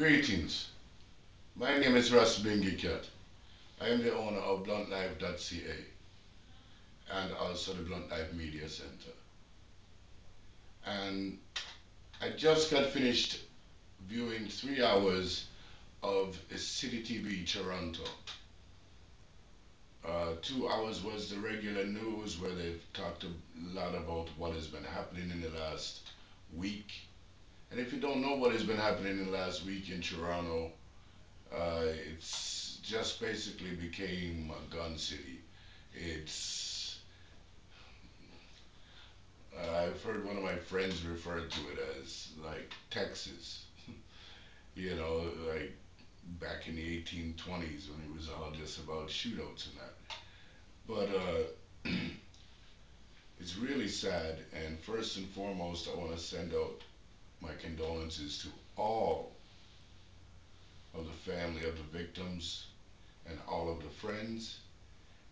Greetings. My name is Bingi Catt. I am the owner of BluntLife.ca and also the BluntLife Media Center. And I just got finished viewing 3 hours of City TV Toronto. 2 hours was the regular news where they've talked a lot about what has been happening in the last week. And if you don't know what has been happening in the last week in Toronto, it's just basically became a gun city. It's I've heard one of my friends refer to it as like Texas, you know, like back in the 1820s when it was all just about shootouts and that. But it's really sad. And first and foremost, I want to send out my condolences to all of the family of the victims and all of the friends,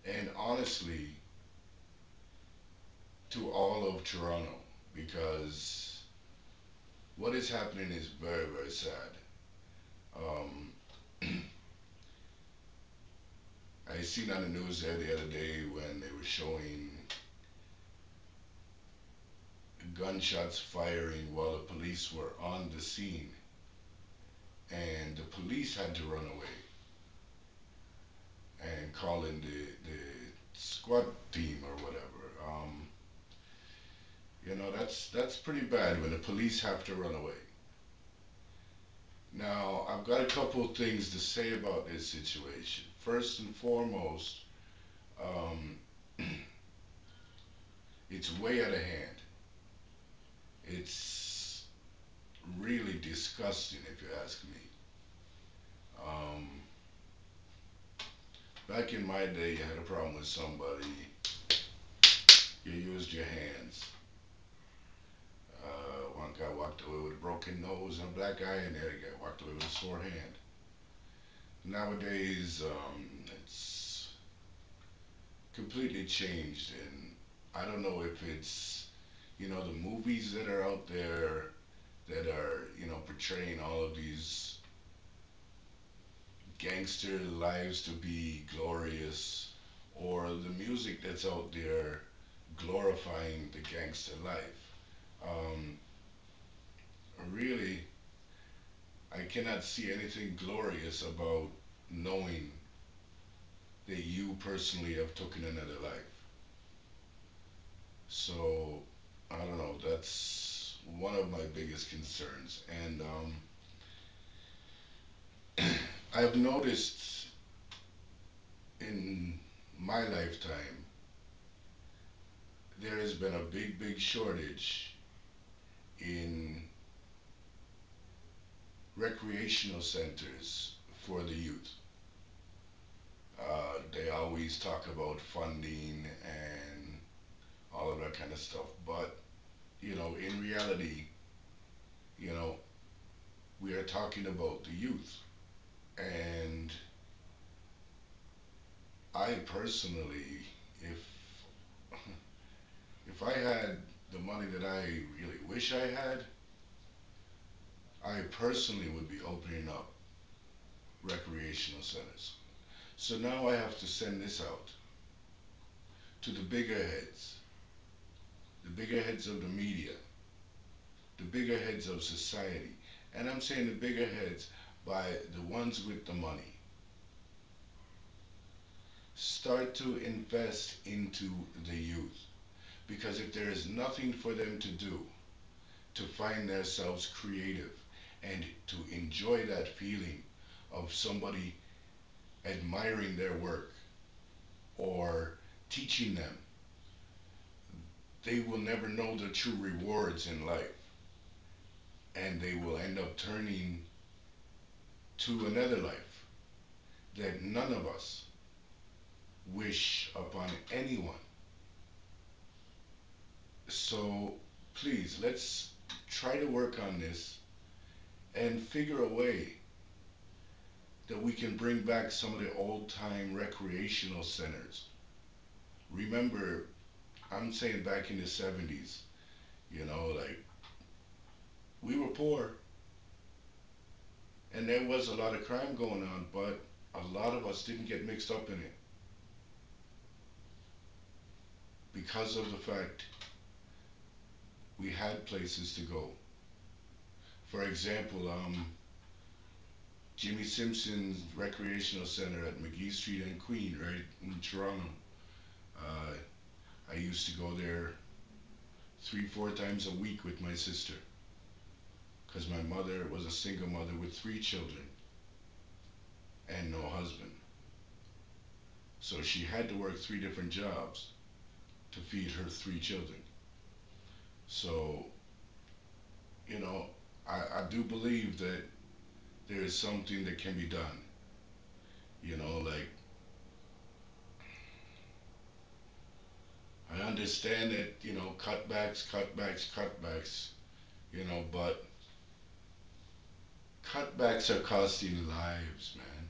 and honestly, to all of Toronto, because what is happening is very, very sad. Um, I seen on the news there the other day when they were showing gunshots firing while the police were on the scene, and the police had to run away and call in the squad team or whatever. That's pretty bad when the police have to run away. Now I've got a couple of things to say about this situation. First and foremost, um, it's way out of hand. It's really disgusting, if you ask me. Um, Back in my day, you had a problem with somebody, you used your hands. One guy walked away with a broken nose and a black eye, and the other guy walked away with a sore hand. Nowadays, it's completely changed, and I don't know if it's the movies that are out there that are portraying all of these gangster lives to be glorious, or the music that's out there glorifying the gangster life. Um, Really, I cannot see anything glorious about knowing that you personally have taken another life. So I don't know. That's one of my biggest concerns, and I've noticed in my lifetime there has been a big, big shortage in recreational centers for the youth. They always talk about funding and all of that kind of stuff, but in reality, you know, we are talking about the youth. And I personally, if if I had the money that I really wish I had, I personally would be opening up recreational centers. So now I have to send this out to the bigger heads of the media, the bigger heads of society. And I'm saying the bigger heads by the ones with the money. Start to invest into the youth. Because if there is nothing for them to do to find themselves creative and to enjoy that feeling of somebody admiring their work or teaching them, they will never know the true rewards in life, and they will end up turning to another life that none of us wish upon anyone. So please, let's try to work on this and figure a way that we can bring back some of the old time recreational centers. Remember, I'm saying back in the 70s, like we were poor And there was a lot of crime going on, but a lot of us didn't get mixed up in it because of the fact we had places to go. For example, Jimmy Simpson's Recreational Center at McGee Street and Queen, right in Toronto. Uh, I used to go there 3, 4 times a week with my sister because my mother was a single mother with 3 children and no husband. So she had to work 3 different jobs to feed her 3 children. So, you know, I do believe that there is something that can be done. Like, I understand that, cutbacks, cutbacks, cutbacks, but cutbacks are costing lives, man.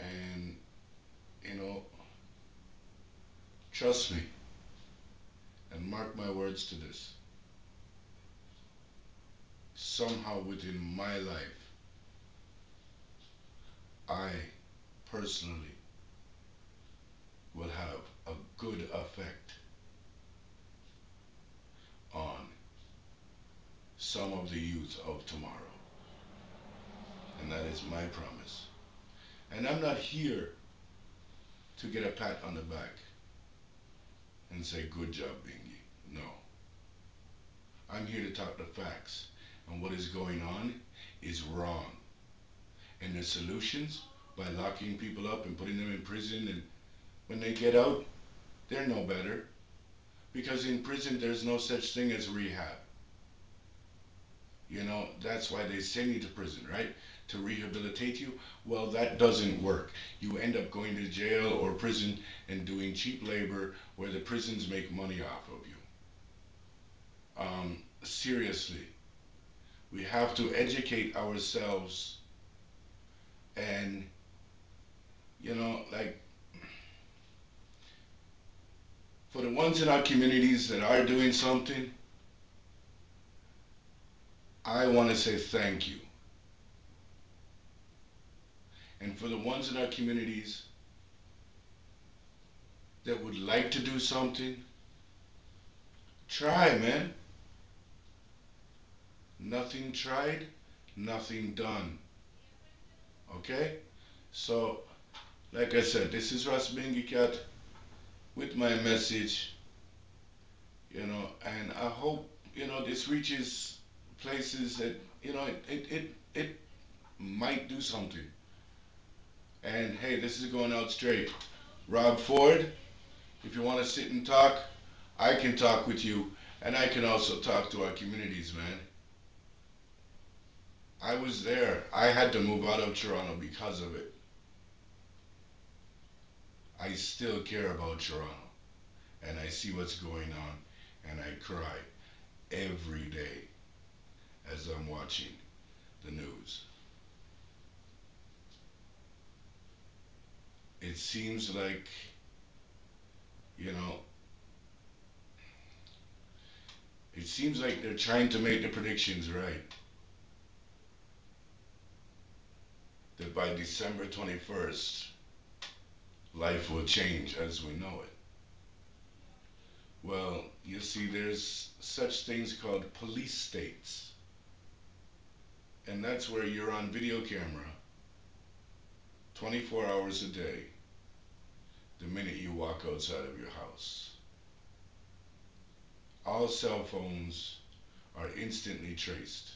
And, you know, trust me, and mark my words to this, somehow within my life, I personally will have a good effect on some of the youth of tomorrow. And that is my promise. And I'm not here to get a pat on the back and say, good job, Bingi. No. I'm here to talk the facts. And what is going on is wrong. And the solutions, by locking people up and putting them in prison, and when they get out, they're no better. Because in prison, there's no such thing as rehab. That's why they send you to prison, right? To rehabilitate you. Well, that doesn't work. You end up going to jail or prison and doing cheap labor where the prisons make money off of you. Seriously, we have to educate ourselves and, like, for the ones in our communities that are doing something, I want to say thank you. And for the ones in our communities that would like to do something, try, man. Nothing tried, nothing done. Okay? So, like I said, this is Russ Bingi Catt with my message, and I hope, this reaches places that, it might do something. And hey, this is going out straight. Rob Ford, if you want to sit and talk, I can talk with you, and I can also talk to our communities, man. I was there. I had to move out of Toronto because of it. I still care about Toronto, and I see what's going on, and I cry every day as I'm watching the news. It seems like, you know, it seems like they're trying to make the predictions right. That by December 21st, life will change as we know it. Well, you see, there's such things called police states, and that's where you're on video camera 24 hours a day the minute you walk outside of your house. All cell phones are instantly traced.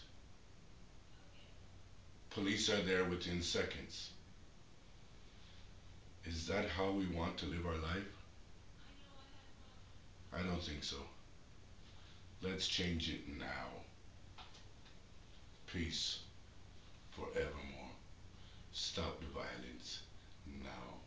Police are there within seconds. Is that how we want to live our life? I don't think so. Let's change it now. Peace forevermore. Stop the violence now.